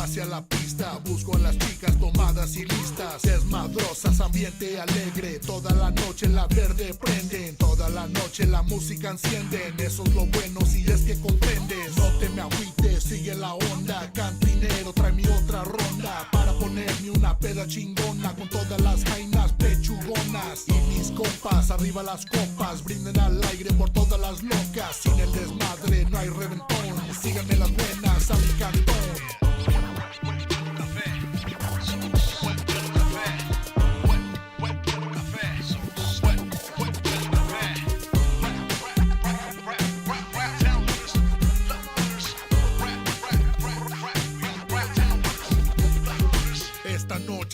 hacia la pista. Busco a las chicas tomadas y listas, desmadrosas, ambiente alegre. Toda la noche la verde prenden, toda la noche la música encienden. Eso es lo bueno si es que comprendes. No te me agüites, sigue la onda. Cantinero, trae mi otra ronda para ponerme una peda chingona con todas las jainas pechugonas. Y mis compas, arriba las copas, brinden al aire por todas las locas. Sin el desmadre no hay reventón, síganme las buenas a mi cantón.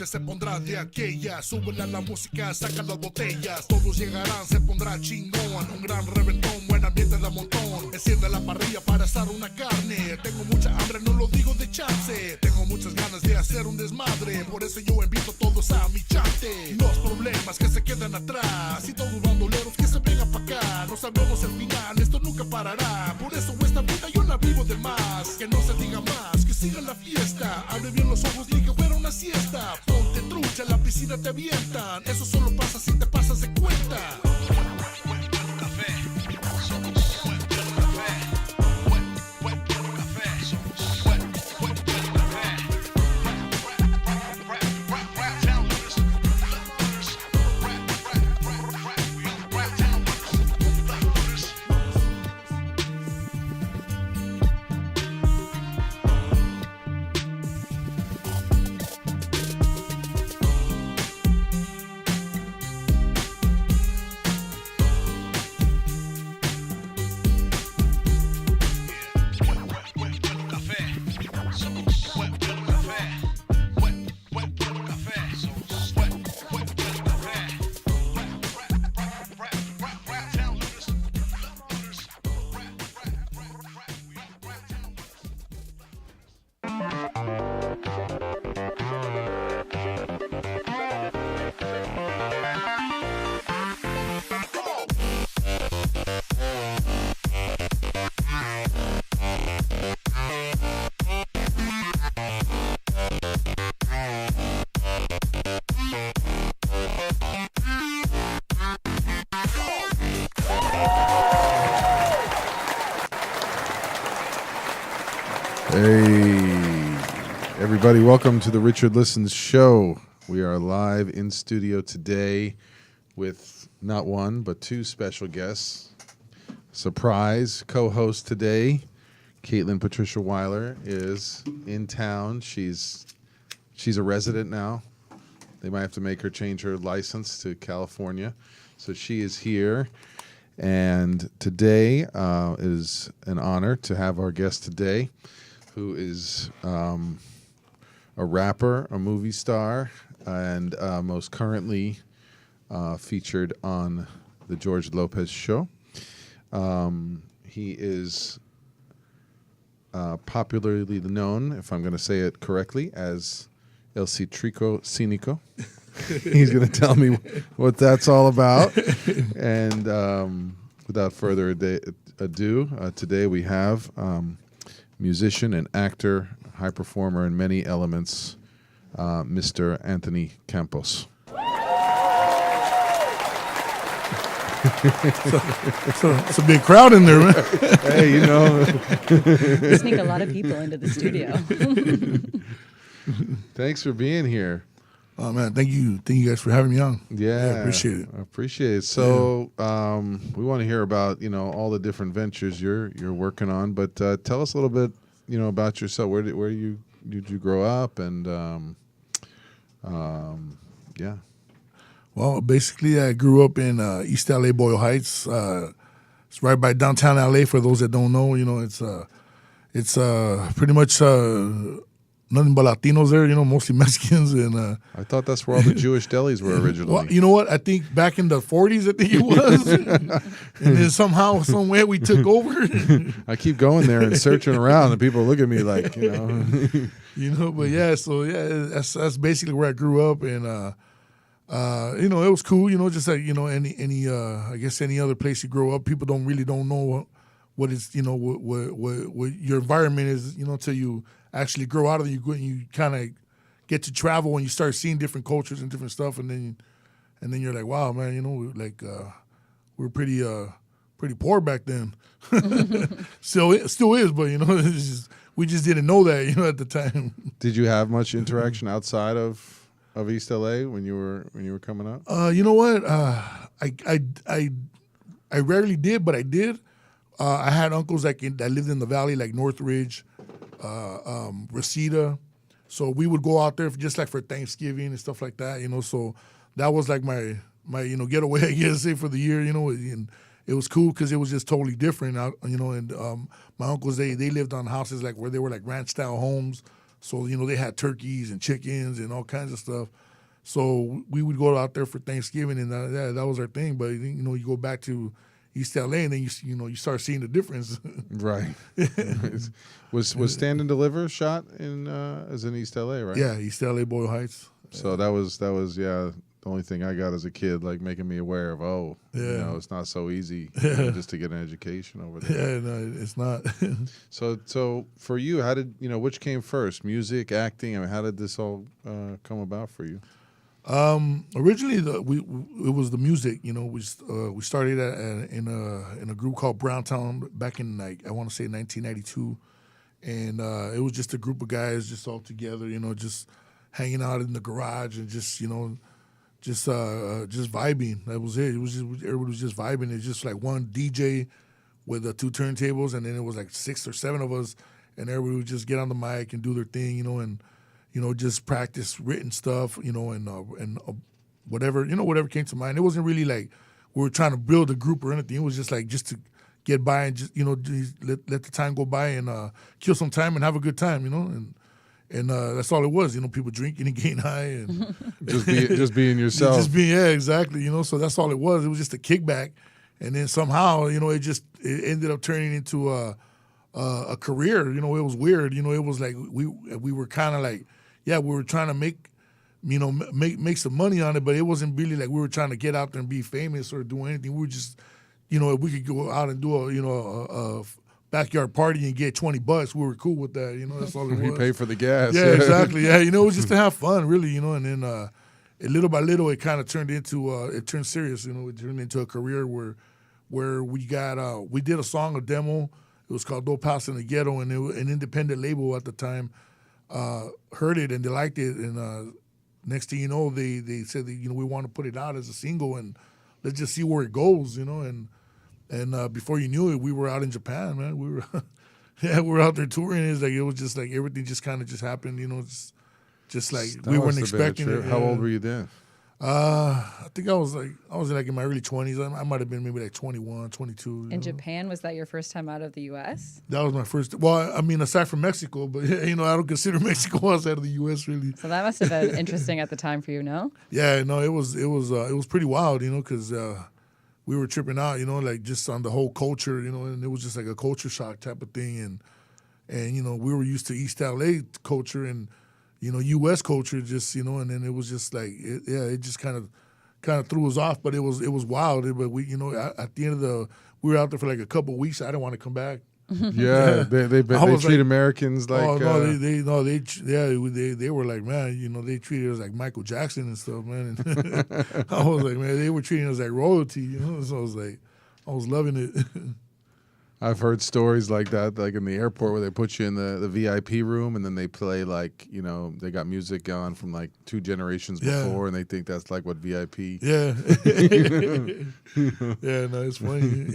Se pondrá de aquella, súbele a la música, saca las botellas. Todos llegarán, se pondrá chingón. Un gran reventón, buen ambiente de montón. Enciende la parrilla para asar una carne. Tengo mucha hambre, no lo digo de chance. Tengo muchas ganas de hacer un desmadre. Por eso yo invito a todos a mi chante. Los problemas que se quedan atrás y todos bandoleros que se vengan pa' acá. No sabemos el final, esto nunca parará. Por eso esta vida yo la vivo de más. Que no se diga más, que siga la fiesta. Abre bien los ojos ni que fuera una siesta. Ponte trucha, en la piscina te avientan. Eso solo pasa si te pasas de cuenta. Hey, everybody, welcome to the Richard Listens Show. We are live in studio today with not one, but two special guests. Surprise co-host today, Caitlin Patricia Weiler, is in town. She's a resident now. They might have to make her change her license to California. So she is here. And today is an honor to have our guest today, who is a rapper, a movie star, and most currently featured on the George Lopez Show. He is popularly known, if I'm going to say it correctly, as El Citrico Cínico. He's going to tell me what that's all about. And without further ado, today we have musician and actor, high performer in many elements, Mr. Anthony Campos. It's a big crowd in there, man. Hey, you know. We sneak a lot of people into the studio. Thanks for being here. Oh, man, thank you guys for having me on. Yeah, I appreciate it. I appreciate it. So, we want to hear about all the different ventures you're working on. But tell us a little bit, about yourself. Where did you grow up? And yeah. Well, basically, I grew up in East LA, Boyle Heights. It's right by downtown LA. For those that don't know, it's pretty much nothing but Latinos there, mostly Mexicans. And I thought that's where all the Jewish delis were originally. Well, you know what? I think back in the 40s, I think it was. And then somehow, some way, we took over. I keep going there and searching around, and people look at me like, But yeah, so yeah, that's basically where I grew up. And, it was cool, just like, any I guess any other place you grow up, people don't know what is, what your environment is, until you actually grow out of it. You kind of get to travel and you start seeing different cultures and different stuff, and then you're like, wow, man, like we were pretty poor back then. Still is, but it's just, we just didn't know that, at the time. Did you have much interaction outside of East LA when you were coming up? You know what? I rarely did, but I did. I had uncles that lived in the valley, like Northridge, Reseda. So we would go out there just like for Thanksgiving and stuff like that, So that was like my getaway, I guess, say for the year, And it was cool because it was just totally different, And my uncles they lived on houses like where they were like ranch style homes, so they had turkeys and chickens and all kinds of stuff. So we would go out there for Thanksgiving, and that was our thing. But you go back to East LA, and then you start seeing the difference. Right. Was Stand and Deliver shot as in East LA, right? Yeah, East LA, Boyle Heights. So that was the only thing I got as a kid, like making me aware of it's not so easy just to get an education over there. Yeah, no, it's not. So for you, how did which came first, music, acting? I mean, how did this all come about for you? Originally, it was the music. We started in a group called Browntown back in I want to say 1992, and it was just a group of guys just all together. Just hanging out in the garage and just vibing. That was it. It was just everybody was just vibing. It's just like one DJ with 2 turntables, and then it was like 6 or 7 of us, and everybody would just get on the mic and do their thing, and just practice written stuff, and whatever, whatever came to mind. It wasn't really like we were trying to build a group or anything. It was just like just to get by and just, let the time go by and kill some time and have a good time, and that's all it was. People drinking and getting high and just being yourself. Just being, yeah, exactly. So that's all it was. It was just a kickback, and then somehow, it ended up turning into a career. It was weird. It was like we were kind of like, we were trying to make some money on it, but it wasn't really like we were trying to get out there and be famous or do anything. We were just, if we could go out and do a backyard party and get $20, we were cool with that. That's all it was. You pay for the gas. Yeah, exactly. Yeah, it was just to have fun, really. And then little by little, it kind of turned into it turned serious. It turned into a career where we got we did a song, a demo. It was called "Dope House in the Ghetto," and an independent label at the time heard it and they liked it. And next thing you know, they said that, we want to put it out as a single and let's just see where it goes. And before you knew it, we were out in Japan, man. We were we were out there touring. It was just like everything just kind of just happened. Just like we weren't expecting it. How old were you then? I think I was like in my early 20s. I might have been maybe like 21, 22. In Japan, was that your first time out of the U.S.? That was my first. Well, I mean, aside from Mexico, but I don't consider Mexico outside of the U.S. really. So that must have been interesting at the time for you, no? Yeah, no, it was pretty wild, because we were tripping out, like just on the whole culture, and it was just like a culture shock type of thing, and we were used to East LA culture and. U.S. culture, just and then it was just like it just kind of threw us off, but it was wild. But we, at the end of we were out there for like a couple of weeks. I didn't want to come back. Yeah, they treat Americans like. Oh no, they were like, man, they treated us like Michael Jackson and stuff, man. And I was like, man, they were treating us like royalty, So I was like, I was loving it. I've heard stories like that, like in the airport where they put you in the VIP room and then they play like, they got music on from like 2 generations before and they think that's like what VIP. Yeah. Yeah, no, it's funny.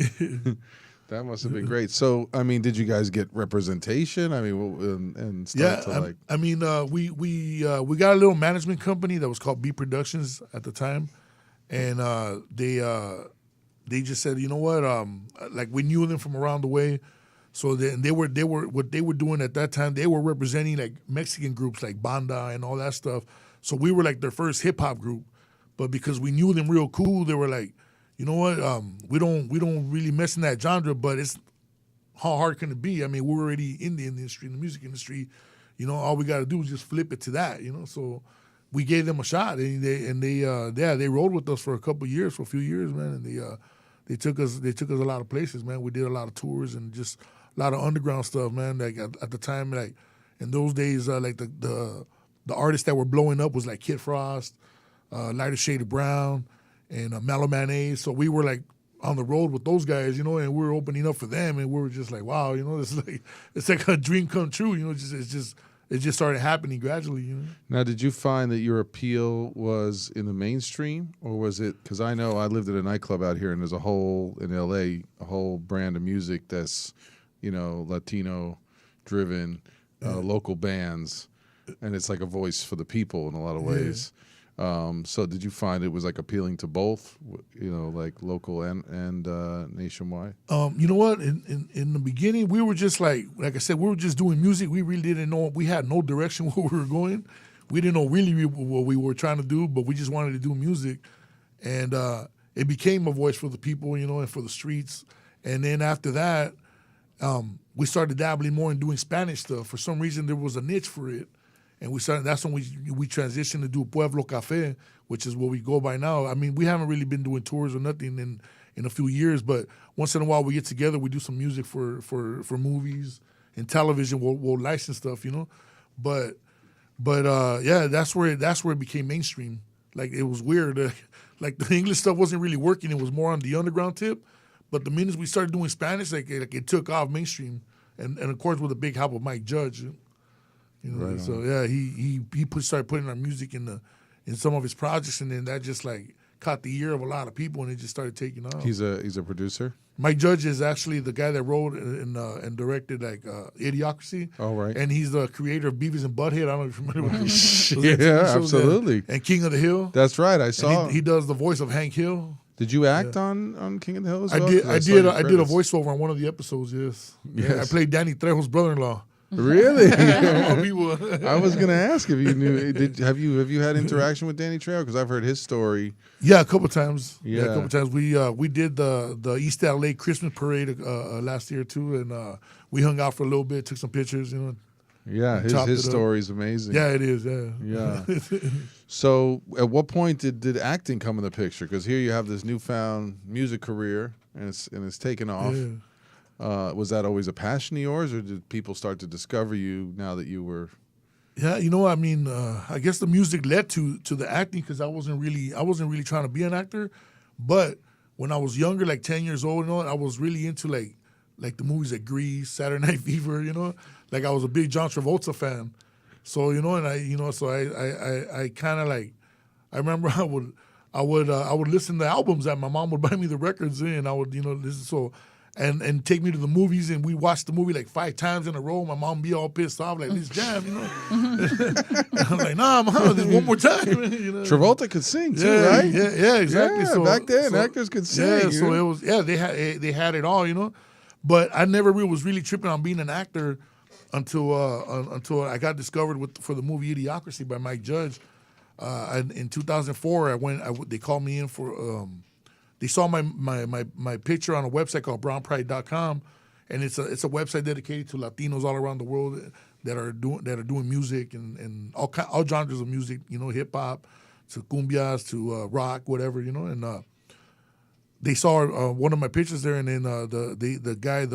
That must have been great. So, I mean, did you guys get representation? I mean, and stuff we got a little management company that was called B Productions at the time, and they just said, you know what, like we knew them from around the way, so they were what they were doing at that time. They were representing like Mexican groups like Banda and all that stuff. So we were like their first hip hop group, but because we knew them real cool, they were like, you know what, we don't really mess in that genre, but it's how hard can it be? I mean, we're already in the industry, in the music industry. All we got to do is just flip it to that. So we gave them a shot, and they rolled with us for a few years, man, and they took us a lot of places, man. We did a lot of tours and just a lot of underground stuff, man. Like at the time, like In those days, like the artists that were blowing up was like Kid Frost, Lighter Shade of Brown, and Mellow Mayonnaise. So we were like on the road with those guys, and we were opening up for them, and we were just like, wow, it's like a dream come true, it just started happening gradually, Now, did you find that your appeal was in the mainstream, or was it, because I know I lived at a nightclub out here, and there's in LA, a whole brand of music that's, Latino driven, local bands, and it's like a voice for the people in a lot of ways. So did you find it was like appealing to both, like local and nationwide? You know what? In the beginning, we were just like I said, we were just doing music. We really didn't know. We had no direction where we were going. We didn't know really what we were trying to do, but we just wanted to do music. And it became a voice for the people, and for the streets. And then after that, we started dabbling more in doing Spanish stuff. For some reason, there was a niche for it. And that's when we transitioned to do Pueblo Café, which is what we go by now. I mean, we haven't really been doing tours or nothing in a few years, but once in a while we get together, we do some music for movies and television. We'll license stuff, But yeah, that's where it became mainstream. Like, it was weird. Like, the English stuff wasn't really working. It was more on the underground tip. But the minute we started doing Spanish, it took off mainstream. And of course with a big help of Mike Judge. Right so yeah, he started putting our music in some of his projects, and then that just like caught the ear of a lot of people, and it just started taking off. He's a producer. Mike Judge is actually the guy that wrote and directed like Idiocracy. Oh, right. And he's the creator of Beavis and Butthead. I don't know if you remember those Yeah, absolutely. And King of the Hill. That's right. I saw. He does the voice of Hank Hill. Did you act on King of the Hill as well? I did a voiceover on one of the episodes. Yes. I played Danny Trejo's brother-in-law. Really? I was going to ask if you knew. Have you had interaction with Danny Trejo? Because I've heard his story. Yeah, a couple times. Yeah, a couple times. We did the East LA Christmas parade last year too, and we hung out for a little bit, took some pictures. Yeah, his story is amazing. Yeah, it is. Yeah. So, at what point did acting come in the picture? Because here you have this newfound music career, and it's taken off. Yeah. Was that always a passion of yours, or did people start to discover you now that you were? Yeah, I mean, I guess the music led to the acting, because I wasn't really trying to be an actor, but when I was younger, like 10 years old, I was really into like the movies like Grease, Saturday Night Fever, like I was a big John Travolta fan, so and I kind of like, I remember I would listen to albums that my mom would buy me the records in, and I would listen so. And take me to the movies, and we watched the movie like 5 times in a row. My mom be all pissed off, like, let's jam, I'm like, nah, Mom, just one more time. Travolta could sing too, right? Yeah, exactly. Yeah, so back then, actors could sing. Yeah, so it was, they had it all, But I never really was really tripping on being an actor until I got discovered for the movie Idiocracy by Mike Judge. In 2004, they called me in for. They saw my picture on a website called brownpride.com, and it's a website dedicated to Latinos all around the world that are doing music and all genres of music, hip hop to cumbias to rock, whatever, and they saw one of my pictures there, and then the guy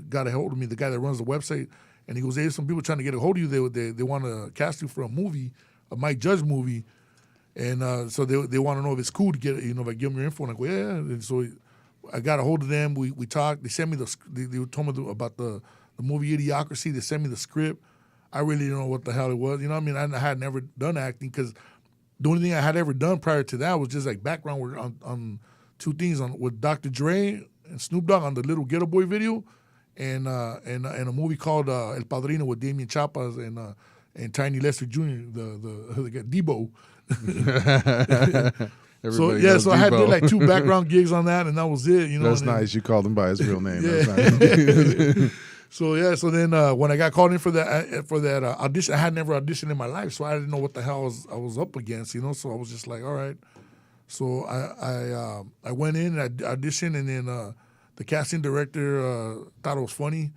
got a hold of me, the guy that runs the website, and he goes, "Hey, there's some people trying to get a hold of you. They want to cast you for a movie, a Mike Judge movie." And so they want to know if it's cool to get, if I give them your info. And I go, yeah. And so I got a hold of them. We talked. They sent me they told me about the movie Idiocracy. They sent me the script. I really didn't know what the hell it was. I mean, I had never done acting, because the only thing I had ever done prior to that was just like background work on 2 things, with Dr. Dre and Snoop Dogg on the Little Ghetto Boy video, and a movie called El Padrino with Damien Chapas and Tiny Lester Jr. the guy Debo. So I did like 2 background gigs on that, and that was it. That's nice. You called him by his real name. Yeah. That's nice. So then when I got called in for that audition, I had never auditioned in my life, so I didn't know what the hell I was up against. So I was just like, all right. So I went in and I auditioned, and then the casting director thought it was funny,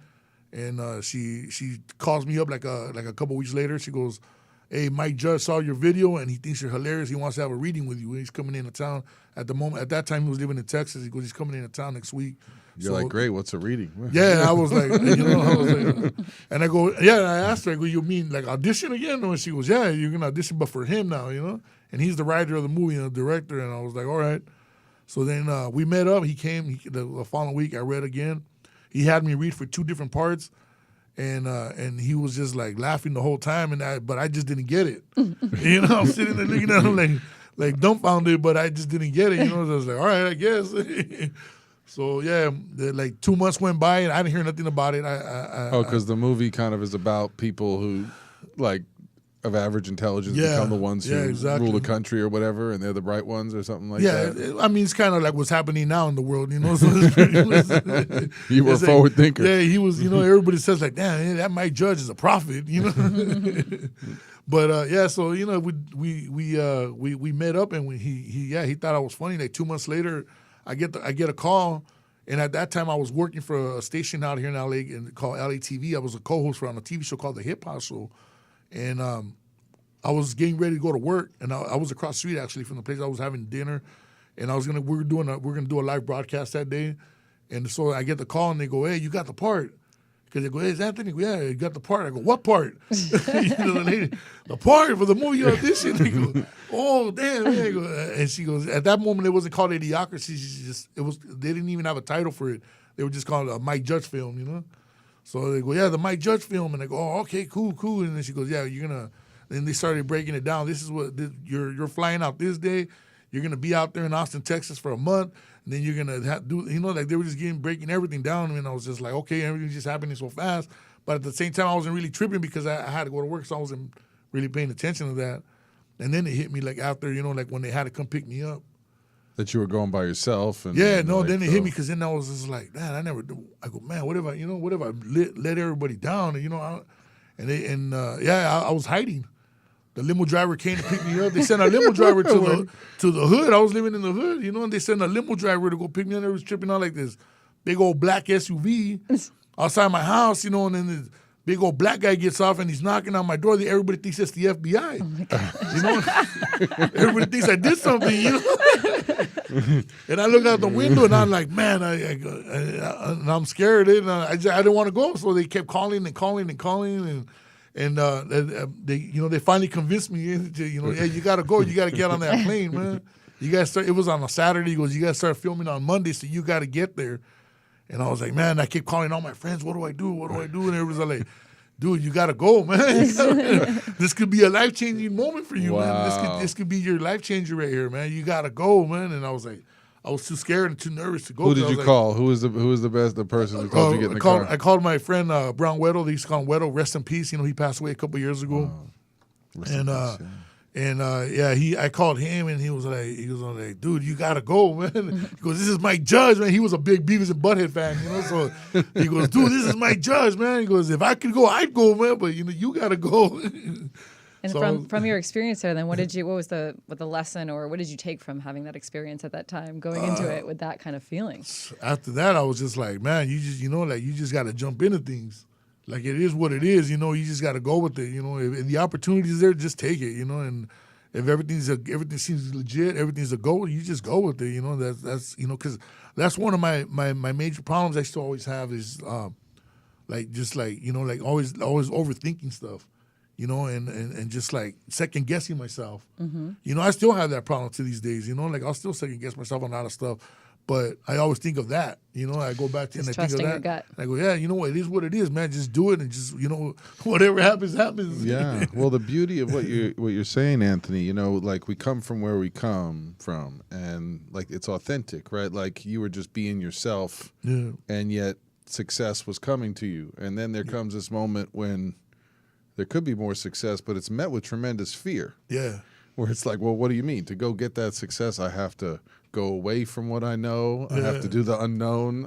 and she calls me up like a couple weeks later. She goes, hey, Mike Judge saw your video and he thinks you're hilarious. He wants to have a reading with you. He's coming into town at the moment. At that time, he was living in Texas. He goes, he's coming into town next week. You're like, great, what's a reading? Yeah, I was like, and I go, yeah, and I asked her, I go, you mean like audition again? And she goes, yeah, you're going to audition, but for him now, And he's the writer of the movie and the director. And I was like, all right. So then we met up. He came the following week. I read again. He had me read for 2 different parts. And he was just like laughing the whole time, but I just didn't get it. I'm sitting there looking at him like dumbfounded, but I just didn't get it. So I was like, all right, I guess. So yeah, like 2 months went by and I didn't hear nothing about it. Because the movie kind of is about people who, like, of average intelligence become the ones who rule the country or whatever, and they're the bright ones or something like that. Yeah, I mean, it's kind of like what's happening now in the world, So it's you were a forward thinker. Yeah, he was. Everybody says like, damn, that Mike Judge is a prophet, But so we met up and he thought I was funny. Like 2 months later, I get a call, and at that time I was working for a station out here in LA called LA TV. I was a co-host on a TV show called The Hip Hop Show. And I was getting ready to go to work, and I was across the street actually from the place I was having dinner, and we're gonna do a live broadcast that day, and so I get the call and they go, hey, you got the part, because they go, hey, is Anthony? I go, yeah, you got the part. I go, what part? The lady, the part for the movie audition. They go, oh damn, man. Go, and she goes, at that moment it wasn't called Idiocracy. They didn't even have a title for it. They were just called a Mike Judge film, So they go, yeah, the Mike Judge film. And I go, oh, okay, cool. And then she goes, yeah, then they started breaking it down. This is what, you're flying out this day. You're going to be out there in Austin, Texas for a month. And then you're going to do, like they were just breaking everything down. And I was just like, okay, everything's just happening so fast. But at the same time, I wasn't really tripping because I had to go to work. So I wasn't really paying attention to that. And then it hit me like after, like when they had to come pick me up. That you were going by yourself. And then it hit me because then I was just like, man, I never do. I go, man, what if I let everybody down? And I was hiding. The limo driver came to pick me up. They sent a limo driver to the hood. I was living in the hood, and they sent a limo driver to go pick me up. They was tripping out like this big old black SUV outside my house, and then this big old black guy gets off and he's knocking on my door. Everybody thinks it's the FBI. Everybody thinks I did something, And I look out the window and I'm like, man, and I'm scared. And I didn't want to go. So they kept calling and they finally convinced me, hey, you got to go. You got to get on that plane, man. You got to start. It was on a Saturday. He goes, you got to start filming on Monday, so you got to get there. And I was like, man, I kept calling all my friends. What do I do? And everybody's like, dude, you got to go, man. This could be a life-changing moment for you, man. This could be your life changer right here, man. You got to go, man. And I was like, I was too scared and too nervous to go. Who did you call? Who was the person who told you to get in the car? I called my friend Brown Weddle. They used to call him Weddle. Rest in peace. He passed away a couple years ago. I called him and he was like, dude, you gotta go, man. He goes, this is Mike Judge, man. He was a big Beavis and Butthead fan, So he goes, dude, this is Mike Judge, man. He goes, if I could go, I'd go, man. But you gotta go. And from your experience there, then what was the lesson, or what did you take from having that experience at that time, going into it with that kind of feeling? After that, I was just like, man, you just got to jump into things. Like, it is what it is, you just got to go with it, If the opportunity is there, just take it, And if everything seems legit, everything's a go, you just go with it, That's because that's one of my major problems I still always have is always overthinking stuff. And just like second guessing myself. Mm-hmm. I still have that problem to these days, I'll still second guess myself on a lot of stuff. But I always think of that, I go back to and I think of that. Your gut. I go, yeah, it is what it is, man. Just do it and just, whatever happens, happens. Yeah. Well, the beauty of what you're saying, Anthony, like we come from where we come from, and like it's authentic, right? Like you were just being yourself, and yet success was coming to you, and then there comes this moment when there could be more success, but it's met with tremendous fear. Yeah. Where it's like, well, what do you mean? To go get that success, I have to go away from what I know. I have to do the unknown.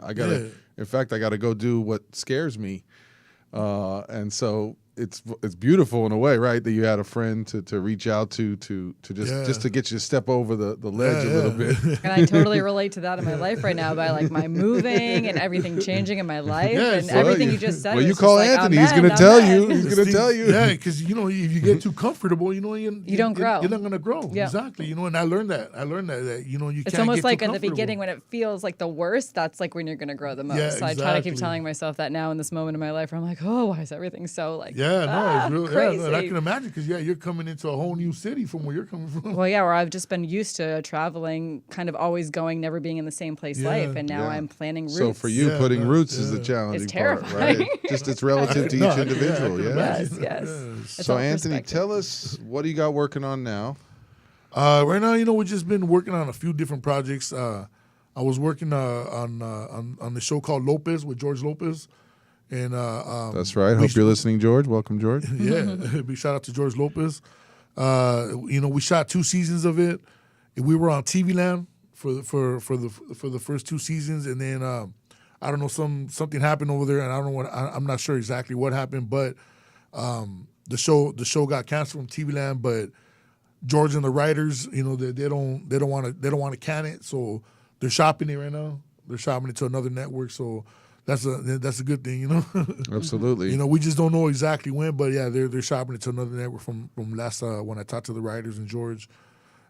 In fact, I got to go do what scares me. And so it's beautiful in a way, right? That you had a friend to reach out to just to get you to step over the ledge a little bit. And I totally relate to that in my life right now by like my moving and everything changing in my life and everything you just said. Well, you was call just like, Anthony. He's going to tell you. amen. He's going to tell you. Yeah, because if you get too comfortable, you don't grow. You're not going to grow. Yeah. Exactly. And I learned that. You can't. It's almost get like too in the comfortable. beginning when it feels like the worst. That's like when you're going to grow the most. Yeah, So I try to keep exactly. telling myself that now in this moment in my life where I'm like, oh, why is everything so like It's real crazy? Yeah, no, I can imagine because you're coming into a whole new city from where you're coming from. Well, yeah, where I've just been used to traveling, kind of always going, never being in the same place life, and now I'm planning routes. So for you, putting roots is the challenging part, terrifying. right? Just it's relative to each individual. Yes. It's So all Anthony, perspective. tell us what do you got working on now? Right now, we've just been working on a few different projects. I was working on the show called Lopez with George Lopez. And That's right. Hope you're listening, George. Welcome, George. Yeah, big shout out to George Lopez. We shot 2 seasons of it. We were on TV Land for the first 2 seasons, and then I don't know something happened over there, and I don't know I'm not sure exactly what happened, but the show got canceled from TV Land. But George and the writers, they don't want to can it, so they're shopping it right now. They're shopping it to another network, so. That's a good thing, Absolutely. We just don't know exactly when, but yeah, they're shopping it to another network from last when I talked to the writers and George.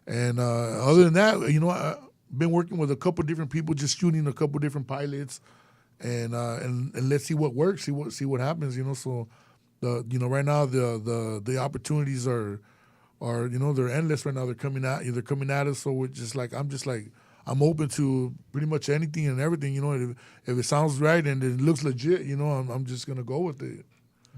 And other than that, I've been working with a couple different people, just shooting a couple different pilots, and let's see what works, see what happens, So right now the opportunities are they're endless right now. They're coming at us. So we're just like I'm open to pretty much anything and everything, If it sounds right and it looks legit, I'm just gonna go with it.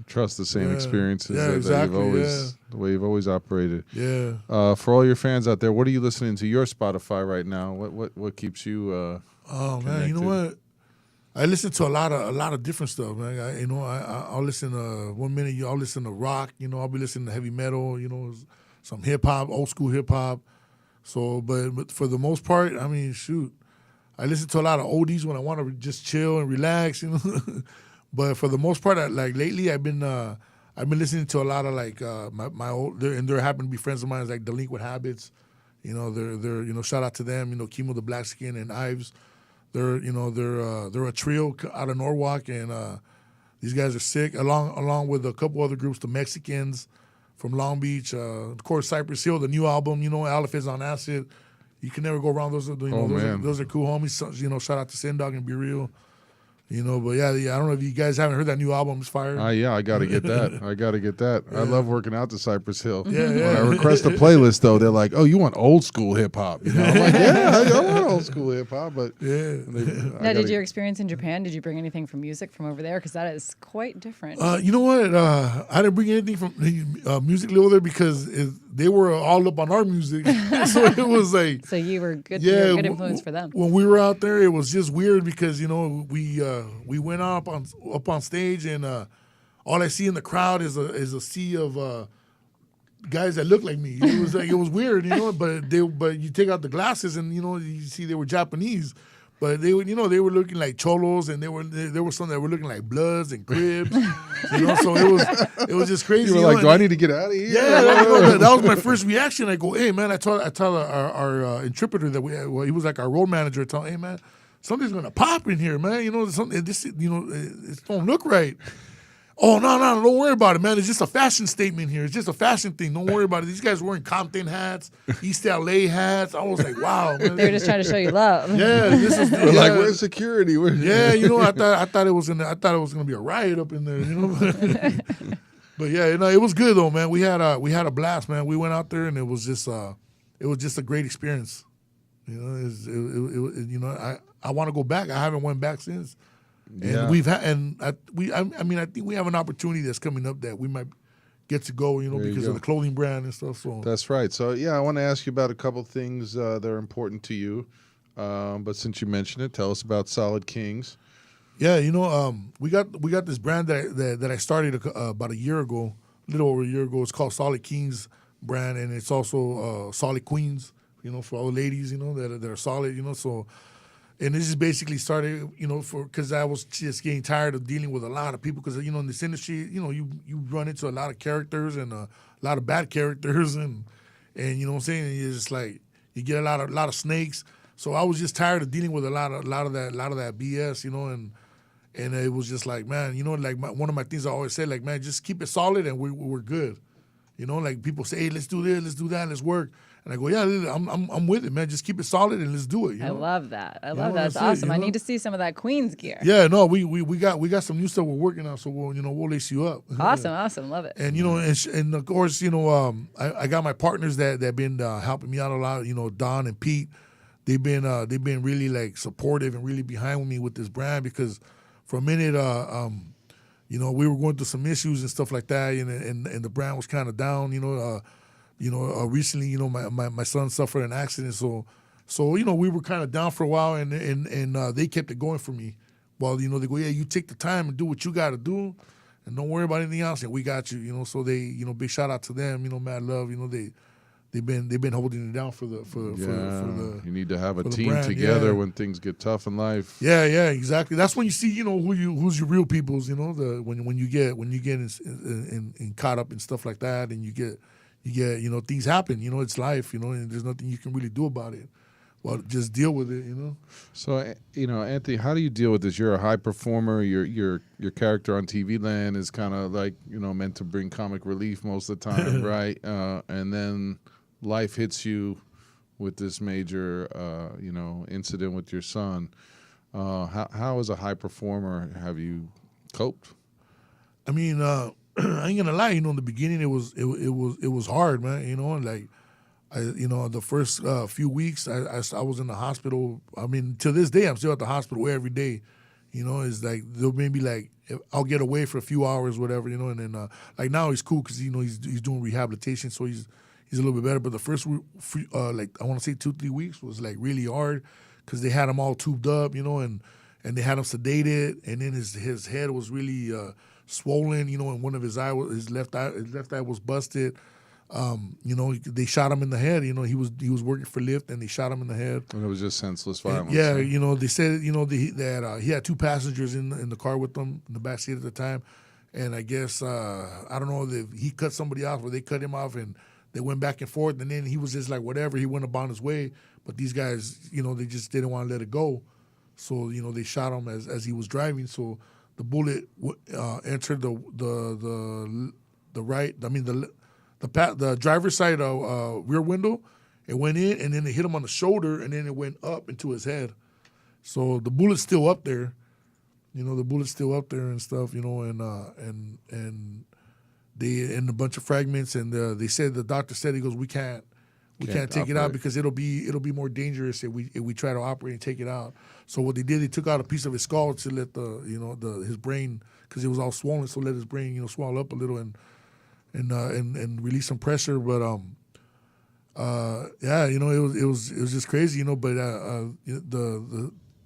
Trust the same experiences exactly, the way you've always operated. Yeah. For all your fans out there, what are you listening to your Spotify right now? What keeps you? Oh man, connected? you know what? I listen to a lot of different stuff, man. I'll listen to 1 minute. I'll listen to rock. I'll be listening to heavy metal. Some hip hop, old school hip hop. So, but for the most part, I mean, shoot, I listen to a lot of oldies when I want to just chill and relax, But for the most part, lately, I've been listening to a lot of my old, and there happen to be friends of mine like Delinquent Habits, they're shout out to them, Chemo the Black Skin and Ives, they're a trio out of Norwalk, and these guys are sick, along with a couple other groups, the Mexicans from Long Beach, of course, Cypress Hill, the new album, Aleph is on Acid. You can never go wrong. Those are cool homies. So, shout out to Sin Dog and Be Real. But yeah, I don't know if you guys haven't heard that new album. It's fire. Yeah, I got to get that. I love working out to Cypress Hill. Yeah. When I request a playlist, though, they're like, "Oh, you want old school hip hop?" I'm like, "Yeah, I want old school hip hop." But Now, did your experience in Japan? Did you bring anything from music from over there? Because that is quite different. You know what? I didn't bring anything from musically over there because they were all up on our music, so it was like. So you were good. Yeah, you were a good influence for them. When we were out there, it was just weird because we went up on stage, and all I see in the crowd is a sea of guys that look like me. It was weird, But you take out the glasses, and you see they were Japanese, but they were looking like cholos, and there were some that were looking like Bloods and Cribs, So it was just crazy. you were like, "Do I need to get out of here?" Yeah, that was my first reaction. I go, "Hey man," I tell our interpreter that he was like our road manager. I tell him, "Hey man, something's gonna pop in here, man. It don't look right." Oh no, don't worry about it, man. It's just a fashion statement here. It's just a fashion thing. Don't worry about it. These guys wearing Compton hats, East LA hats. I was like, wow, man. They were just trying to show you love. Yeah, this is like, "Where's security?" Yeah, I thought it was gonna be a riot up in there, But yeah, it was good though, man. We had a blast, man. We went out there and it was just a great experience. I want to go back. I haven't went back since. And I think we have an opportunity that's coming up that we might get to go, because of the clothing brand and stuff. So that's right. So I want to ask you about a couple things that are important to you. But since you mentioned it, tell us about Solid Kings. Yeah, we got this brand that I started about a year ago, a little over a year ago. It's called Solid Kings brand, and it's also Solid Queens, for all the ladies, that are solid, So And this just basically started, because I was just getting tired of dealing with a lot of people. Because in this industry, you run into a lot of characters and a lot of bad characters, and you know what I'm saying. And it's just like you get a lot of snakes. So I was just tired of dealing with a lot of that BS, and it was just like, man, one of my things I always say, like, man, just keep it solid and we're good. Like people say, hey, let's do this, let's do that, let's work. And I go, yeah, I'm with it, man. Just keep it solid and let's do it. I love that. I love that. That's It's awesome. it, I need to see some of that Queen's gear. Yeah, no, we got some new stuff we're working on, so we'll lace you up. Awesome. Love it. And and of course, I got my partners that been helping me out a lot. Don and Pete, they've been really like supportive and really behind me with this brand, because for a minute, we were going through some issues and stuff like that, and the brand was kind of down. Recently, my son suffered an accident, so we were kind of down for a while, and they kept it going for me. Well, they go, yeah, you take the time and do what you got to do, and don't worry about anything else, and we got you. So they, big shout out to them. Mad love. They've been holding it down for the. You need to have a team brand, together when things get tough in life. Yeah, exactly. That's when you see, who's your real peoples. When you get in caught up in stuff like that, and you get things happen. It's life. And there's nothing you can really do about it. Well, just deal with it. So Anthony, how do you deal with this? You're a high performer. Your character on TV Land is kind of like meant to bring comic relief most of the time, right? And then life hits you with this major incident with your son. How as a high performer have you coped? I mean, I ain't gonna lie. In the beginning, it was hard, man. And like, the first few weeks, I was in the hospital. I mean, to this day, I'm still at the hospital every day. It's like they'll maybe like I'll get away for a few hours, whatever. And then like now he's cool because he's doing rehabilitation, so he's a little bit better. But the first like I want to say 2-3 weeks was like really hard because they had him all tubed up, and they had him sedated, and then his head was really swollen, and one of his left eye was busted. They shot him in the head. He was working for Lyft, and they shot him in the head. And it was just senseless violence. Yeah, they said that he had 2 passengers in the car with him in the back seat at the time, and I guess I don't know if he cut somebody off or they cut him off, and they went back and forth, and then he was just like whatever. He went about his way, but these guys, they just didn't want to let it go, so they shot him as he was driving. So the bullet entered the right. I mean the driver's side rear window. It went in, and then it hit him on the shoulder, and then it went up into his head. So the bullet's still up there. The bullet's still up there and stuff. And they and a bunch of fragments. And the doctor said, he goes, we can't take it out because it'll be more dangerous if we try to operate and take it out. So what they did, they took out a piece of his skull to let his brain, because it was all swollen, so let his brain swell up a little and release some pressure. But it was just crazy, but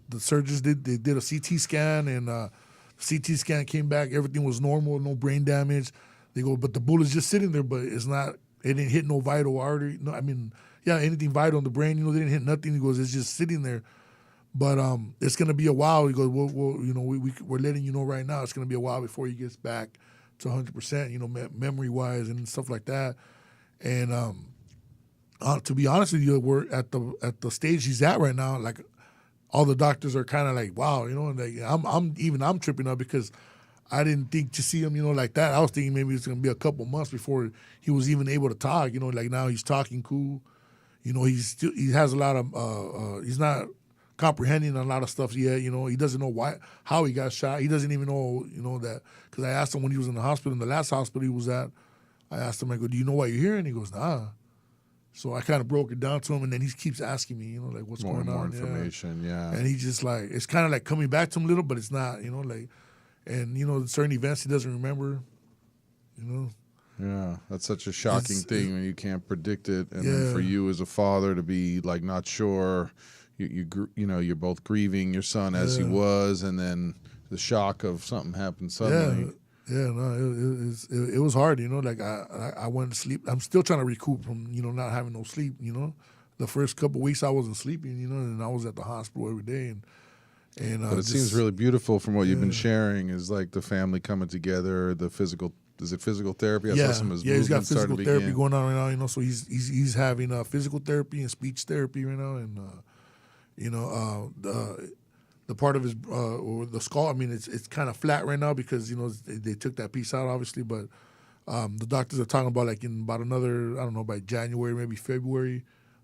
the surgeons did a CT scan, and CT scan came back, everything was normal, no brain damage. They go, but the bullet's just sitting there, but it didn't hit no vital artery. No, I mean, anything vital in the brain, they didn't hit nothing. He goes, it's just sitting there. But it's gonna be a while. He goes, we're letting you know right now. It's gonna be a while before he gets back to 100%, memory wise and stuff like that. And to be honest with you, we're at the stage he's at right now. Like, all the doctors are kind of like, wow, like I'm tripping up because I didn't think to see him, like that. I was thinking maybe it's gonna be a couple months before he was even able to talk. Like now he's talking cool. He has a lot of he's not comprehending a lot of stuff yet. He doesn't know how he got shot. He doesn't even know, that, because I asked him when he was in the hospital, in the last hospital he was at. I asked him, I go, do you know why you're here? And he goes, nah. So I kind of broke it down to him, and then he keeps asking me, like, what's going on? More information, yeah. And he just like, it's kind of like coming back to him a little, but it's not, like, and certain events he doesn't remember, Yeah, that's such a shocking thing when you can't predict it, and then for you as a father to be like not sure, you're both grieving your son as he was, and then the shock of something happened suddenly. Yeah, no, it was hard, like I went to sleep. I'm still trying to recoup from, not having no sleep, the first couple weeks I wasn't sleeping, you know, and I was at the hospital every day. And But it seems really beautiful from what you've been sharing is like the family coming together, the physical. Is it physical therapy? I saw some of his he's got movements starting physical to therapy begin. going on right now. You know, so he's having physical therapy and speech therapy right now, and the part of his or the skull. I mean, it's kind of flat right now because they took that piece out, obviously. But the doctors are talking about like in about another, I don't know, by January, maybe February,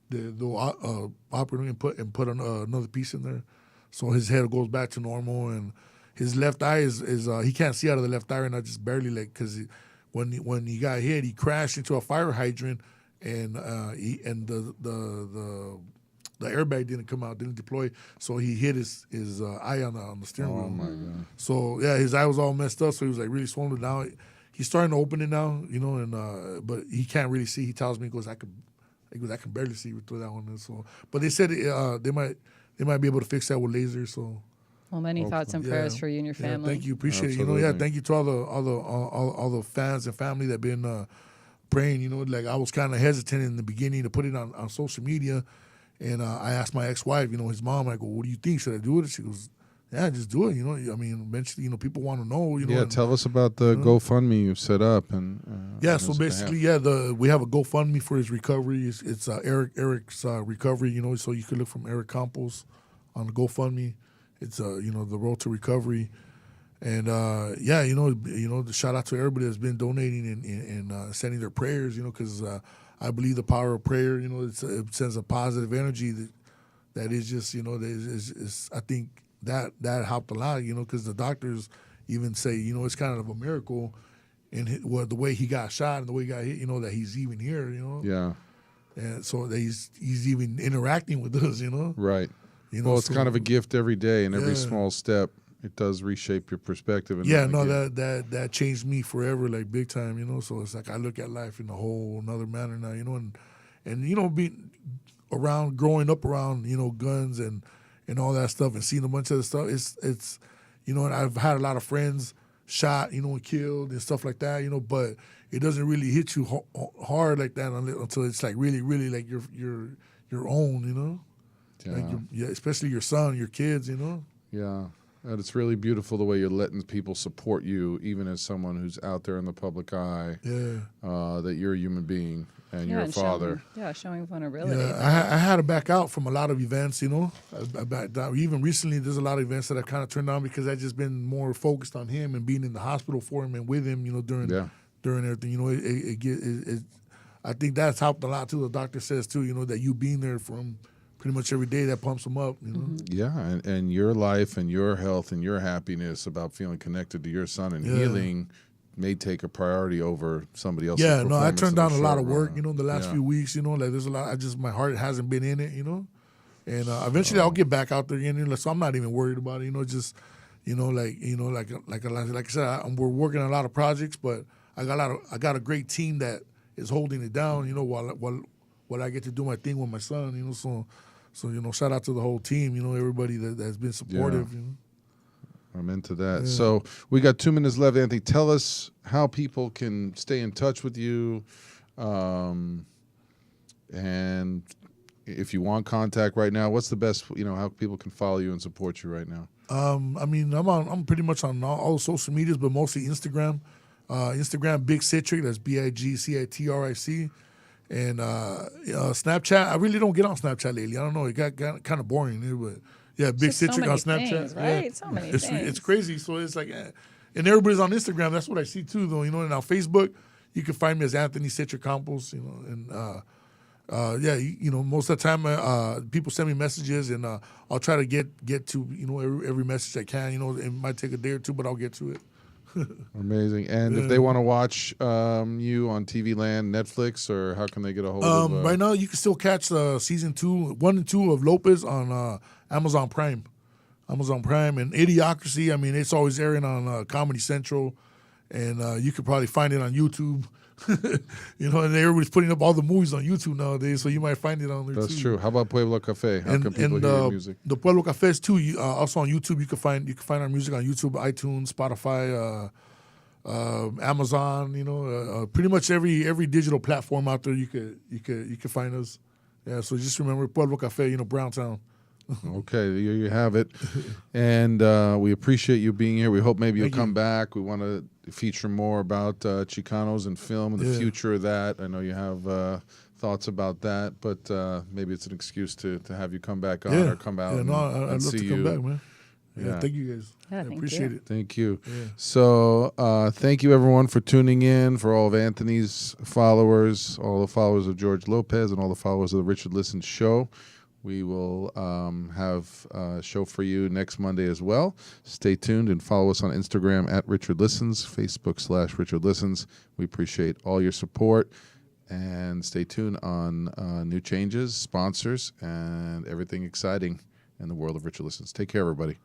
they'll operate and put another piece in there, so his head goes back to normal. And his left eye is he can't see out of the left eye right now, just barely, like, because when he got hit, he crashed into a fire hydrant, and the airbag didn't come out, didn't deploy, so he hit his eye on the steering wheel. Oh my God! So yeah, his eye was all messed up, so he was like really swollen. Now he's starting to open it now, and but he can't really see. He tells me, he goes, I can barely see through that one. So, but they said they might be able to fix that with laser. So. Well, many thoughts and prayers for you and your family. Thank you, appreciate Absolutely. it. Thank you to all the fans and family that been praying. Like I was kind of hesitant in the beginning to put it on social media, and I asked my ex-wife, his mom, I go, what do you think? Should I do it? She goes, yeah, just do it. I mean, eventually, people want to know. Yeah, tell us about the GoFundMe you've set up and. So basically, we have a GoFundMe for his recovery. It's Eric's recovery. So you could look from Eric Campos on the GoFundMe. It's the road to recovery, and the shout out to everybody that's been donating and sending their prayers. Because I believe the power of prayer. It sends a positive energy that is just is I think that helped a lot. Because the doctors even say it's kind of a miracle, in the way he got shot and the way he got hit. That he's even here. Yeah. And so that he's even interacting with us. Right. It's kind of a gift every day, and every small step, it does reshape your perspective. That changed me forever, like big time. So it's like I look at life in a whole another manner now. And being growing up around guns and all that stuff, and seeing a bunch of the stuff. It's and I've had a lot of friends shot, and killed and stuff like that. But it doesn't really hit you hard like that until it's like really, really like your own. Yeah. Especially your son, your kids, Yeah. And it's really beautiful the way you're letting people support you, even as someone who's out there in the public eye, that you're a human being and you're a father. Showing vulnerability. Yeah, I had to back out from a lot of events, I backed out. Even recently, there's a lot of events that I've kind of turned down because I've just been more focused on him and being in the hospital for him and with him, during everything. I think that's helped a lot, too. The doctor says, too, that you being there for him pretty much every day, that pumps them up. Yeah, and your life and your health and your happiness about feeling connected to your son and healing may take a priority over somebody else's performance. I turned down a lot of work, the last few weeks, like there's a lot, my heart hasn't been in it, and eventually I'll get back out there again, so I'm not even worried about it, like I said, we're working on a lot of projects, but I got a great team that is holding it down, while I get to do my thing with my son, So shout out to the whole team, everybody that's been supportive. I'm into that. Yeah. So we got 2 minutes left, Anthony. Tell us how people can stay in touch with you, and if you want contact right now, what's the best? How people can follow you and support you right now. I'm pretty much on all social medias, but mostly Instagram. Instagram, Big Citric. That's BIGCITRIC. And Snapchat, I really don't get on Snapchat lately. I don't know, it got kind of boring here, but yeah, Big Citric on Snapchat. Things, right? Yeah. So many things. It's crazy. So it's like, and everybody's on Instagram. That's what I see too, though. And on Facebook, you can find me as Anthony Citric Campos. And most of the time, people send me messages, and I'll try to get to every message I can. It might take a day or two, but I'll get to it. Amazing. And if they want to watch you on TV Land, Netflix, or how can they get a hold of right now, you can still catch season 1 and 2 of Lopez on Amazon Prime. And Idiocracy, it's always airing on Comedy Central, and you could probably find it on YouTube. And everybody's putting up all the movies on YouTube nowadays, so you might find it on there. That's too. True. How about Pueblo Cafe? How can people hear your music? The Pueblo Cafes too. Also on YouTube, you can find our music on YouTube, iTunes, Spotify, Amazon. Pretty much every digital platform out there. You could find us. Yeah, so just remember Pueblo Cafe, Browntown. Okay, there you have it. And we appreciate you being here. We hope maybe you'll come back. We want to feature more about Chicanos and film and the future of that. I know you have thoughts about that, but maybe it's an excuse to have you come back on or come out I'd love see to come you. back, man. Yeah. Thank you guys. Yeah, I thank appreciate you. it. Thank you. Yeah. So thank you, everyone, for tuning in, for all of Anthony's followers, all the followers of George Lopez, and all the followers of the Richard Listens Show. We will have a show for you next Monday as well. Stay tuned and follow us on Instagram at Richard Listens, Facebook/Richard Listens. We appreciate all your support. And stay tuned on new changes, sponsors, and everything exciting in the world of Richard Listens. Take care, everybody.